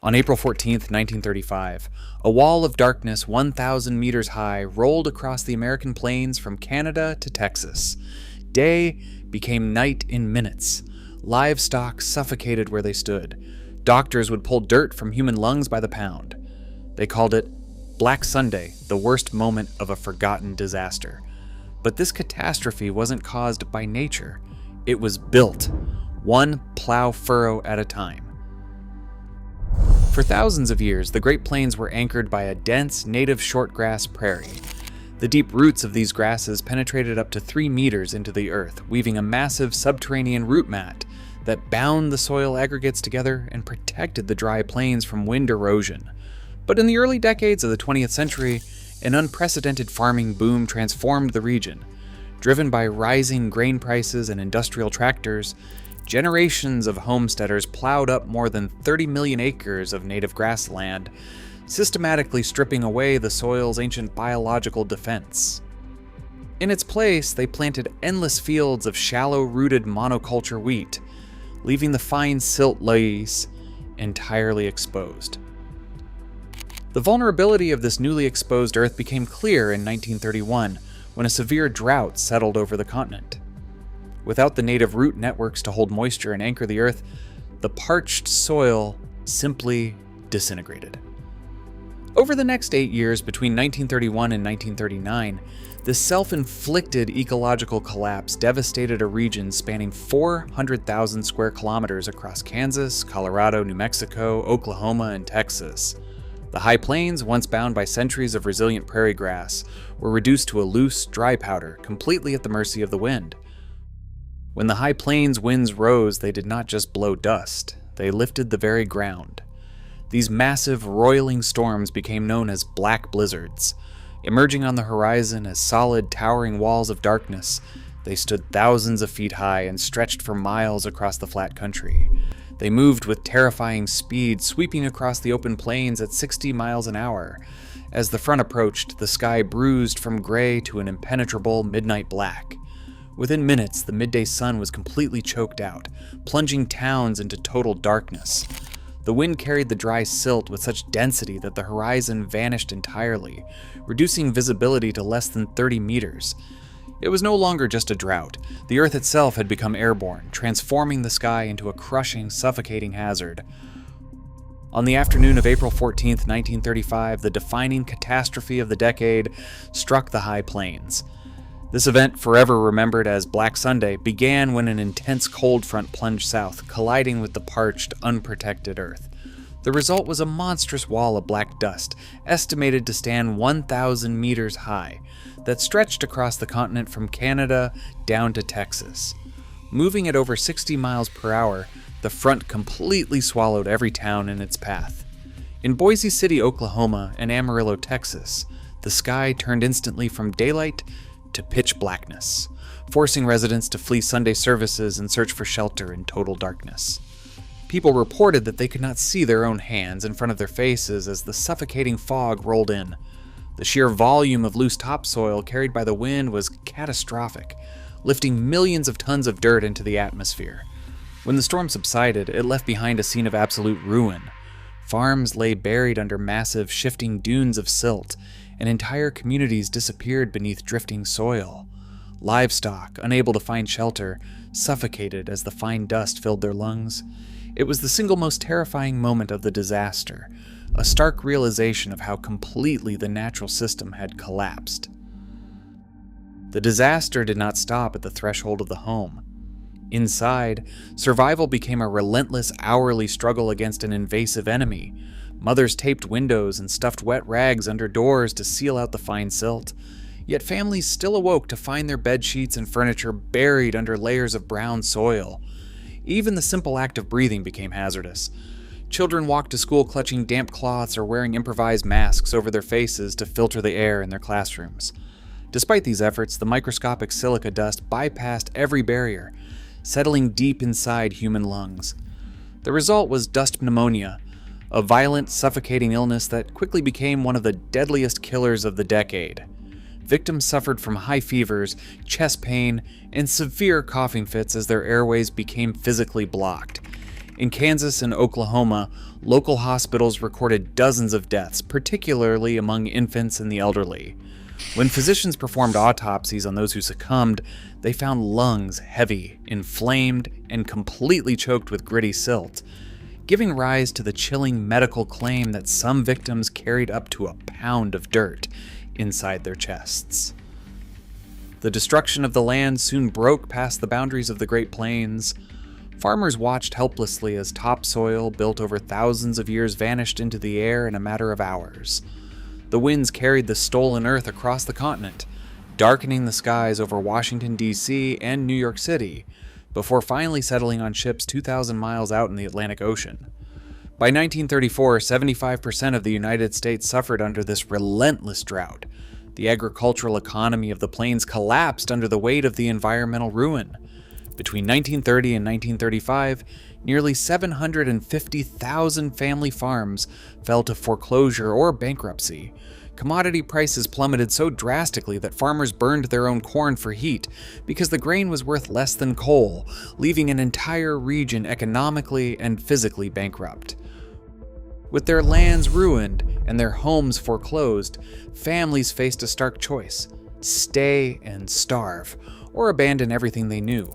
On April 14, 1935, a wall of darkness 1,000 meters high rolled across the American plains from Canada to Texas. Day became night in minutes. Livestock suffocated where they stood. Doctors would pull dirt from human lungs by the pound. They called it Black Sunday, the worst moment of a forgotten disaster. But this catastrophe wasn't caused by nature. It was built, one plow furrow at a time. For thousands of years, the Great Plains were anchored by a dense, native shortgrass prairie. The deep roots of these grasses penetrated up to 3 meters into the earth, weaving a massive subterranean root mat that bound the soil aggregates together and protected the dry plains from wind erosion. But in the early decades of the 20th century, an unprecedented farming boom transformed the region. Driven by rising grain prices and industrial tractors, generations of homesteaders plowed up more than 30 million acres of native grassland, systematically stripping away the soil's ancient biological defense. In its place, they planted endless fields of shallow-rooted monoculture wheat, leaving the fine silt lays entirely exposed. The vulnerability of this newly exposed earth became clear in 1931, when a severe drought settled over the continent. Without the native root networks to hold moisture and anchor the earth, the parched soil simply disintegrated. Over the next 8 years, between 1931 and 1939, this self-inflicted ecological collapse devastated a region spanning 400,000 square kilometers across Kansas, Colorado, New Mexico, Oklahoma, and Texas. The high plains, once bound by centuries of resilient prairie grass, were reduced to a loose, dry powder, completely at the mercy of the wind. When the high plains winds rose, they did not just blow dust, they lifted the very ground. These massive, roiling storms became known as black blizzards. Emerging on the horizon as solid, towering walls of darkness, they stood thousands of feet high and stretched for miles across the flat country. They moved with terrifying speed, sweeping across the open plains at 60 miles an hour. As the front approached, the sky bruised from gray to an impenetrable midnight black. Within minutes, the midday sun was completely choked out, plunging towns into total darkness. The wind carried the dry silt with such density that the horizon vanished entirely, reducing visibility to less than 30 meters. It was no longer just a drought. The earth itself had become airborne, transforming the sky into a crushing, suffocating hazard. On the afternoon of April 14, 1935, the defining catastrophe of the decade struck the high plains. This event, forever remembered as Black Sunday, began when an intense cold front plunged south, colliding with the parched, unprotected earth. The result was a monstrous wall of black dust, estimated to stand 1,000 meters high, that stretched across the continent from Canada down to Texas. Moving at over 60 miles per hour, the front completely swallowed every town in its path. In Boise City, Oklahoma, and Amarillo, Texas, the sky turned instantly from daylight to pitch blackness, forcing residents to flee Sunday services and search for shelter in total darkness. People reported that they could not see their own hands in front of their faces as the suffocating fog rolled in. The sheer volume of loose topsoil carried by the wind was catastrophic, lifting millions of tons of dirt into the atmosphere. When the storm subsided, it left behind a scene of absolute ruin. Farms lay buried under massive, shifting dunes of silt, and entire communities disappeared beneath drifting soil. Livestock, unable to find shelter, suffocated as the fine dust filled their lungs. It was the single most terrifying moment of the disaster, a stark realization of how completely the natural system had collapsed. The disaster did not stop at the threshold of the home. Inside, survival became a relentless, hourly struggle against an invasive enemy. Mothers taped windows and stuffed wet rags under doors to seal out the fine silt. Yet families still awoke to find their bed sheets and furniture buried under layers of brown soil. Even the simple act of breathing became hazardous. Children walked to school clutching damp cloths or wearing improvised masks over their faces to filter the air in their classrooms. Despite these efforts, the microscopic silica dust bypassed every barrier, settling deep inside human lungs. The result was dust pneumonia, a violent, suffocating illness that quickly became one of the deadliest killers of the decade. Victims suffered from high fevers, chest pain, and severe coughing fits as their airways became physically blocked. In Kansas and Oklahoma, local hospitals recorded dozens of deaths, particularly among infants and the elderly. When physicians performed autopsies on those who succumbed, they found lungs heavy, inflamed, and completely choked with gritty silt, giving rise to the chilling medical claim that some victims carried up to a pound of dirt inside their chests. The destruction of the land soon broke past the boundaries of the Great Plains. Farmers watched helplessly as topsoil, built over thousands of years, vanished into the air in a matter of hours. The winds carried the stolen earth across the continent, darkening the skies over Washington, D.C. and New York City, before finally settling on ships 2,000 miles out in the Atlantic Ocean. By 1934, 75% of the United States suffered under this relentless drought. The agricultural economy of the plains collapsed under the weight of the environmental ruin. Between 1930 and 1935, nearly 750,000 family farms fell to foreclosure or bankruptcy. Commodity prices plummeted so drastically that farmers burned their own corn for heat because the grain was worth less than coal, leaving an entire region economically and physically bankrupt. With their lands ruined and their homes foreclosed, families faced a stark choice: stay and starve, or abandon everything they knew.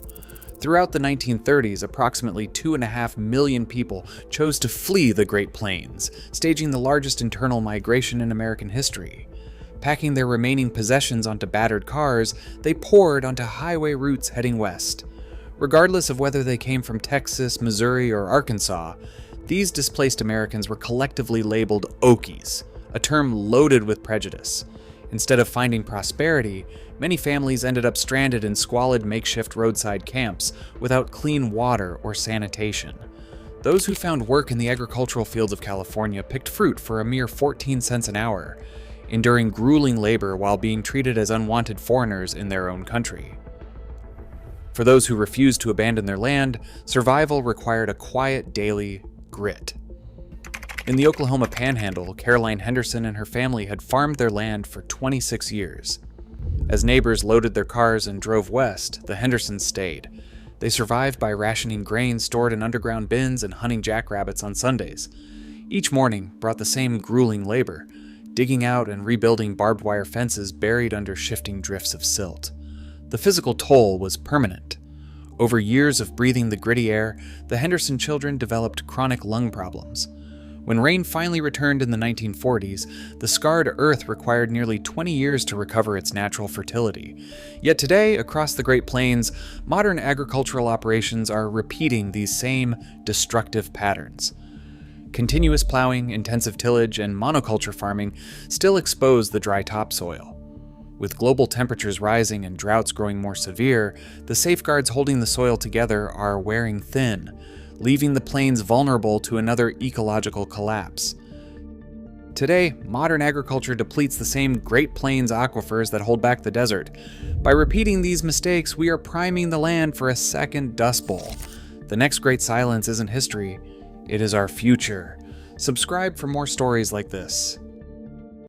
Throughout the 1930s, approximately 2.5 million people chose to flee the Great Plains, staging the largest internal migration in American history. Packing their remaining possessions onto battered cars, they poured onto highway routes heading west. Regardless of whether they came from Texas, Missouri, or Arkansas, these displaced Americans were collectively labeled Okies, a term loaded with prejudice. Instead of finding prosperity, many families ended up stranded in squalid makeshift roadside camps without clean water or sanitation. Those who found work in the agricultural fields of California picked fruit for a mere 14 cents an hour, enduring grueling labor while being treated as unwanted foreigners in their own country. For those who refused to abandon their land, survival required a quiet daily grit. In the Oklahoma Panhandle, Caroline Henderson and her family had farmed their land for 26 years. As neighbors loaded their cars and drove west, the Hendersons stayed. They survived by rationing grain stored in underground bins and hunting jackrabbits on Sundays. Each morning brought the same grueling labor, digging out and rebuilding barbed wire fences buried under shifting drifts of silt. The physical toll was permanent. Over years of breathing the gritty air, the Henderson children developed chronic lung problems. When rain finally returned in the 1940s, the scarred earth required nearly 20 years to recover its natural fertility. Yet today, across the Great Plains, modern agricultural operations are repeating these same destructive patterns. Continuous plowing, intensive tillage, and monoculture farming still expose the dry topsoil. With global temperatures rising and droughts growing more severe, the safeguards holding the soil together are wearing thin, leaving the plains vulnerable to another ecological collapse. Today, modern agriculture depletes the same Great Plains aquifers that hold back the desert. By repeating these mistakes, we are priming the land for a second Dust Bowl. The next great silence isn't history, it is our future. Subscribe for more stories like this.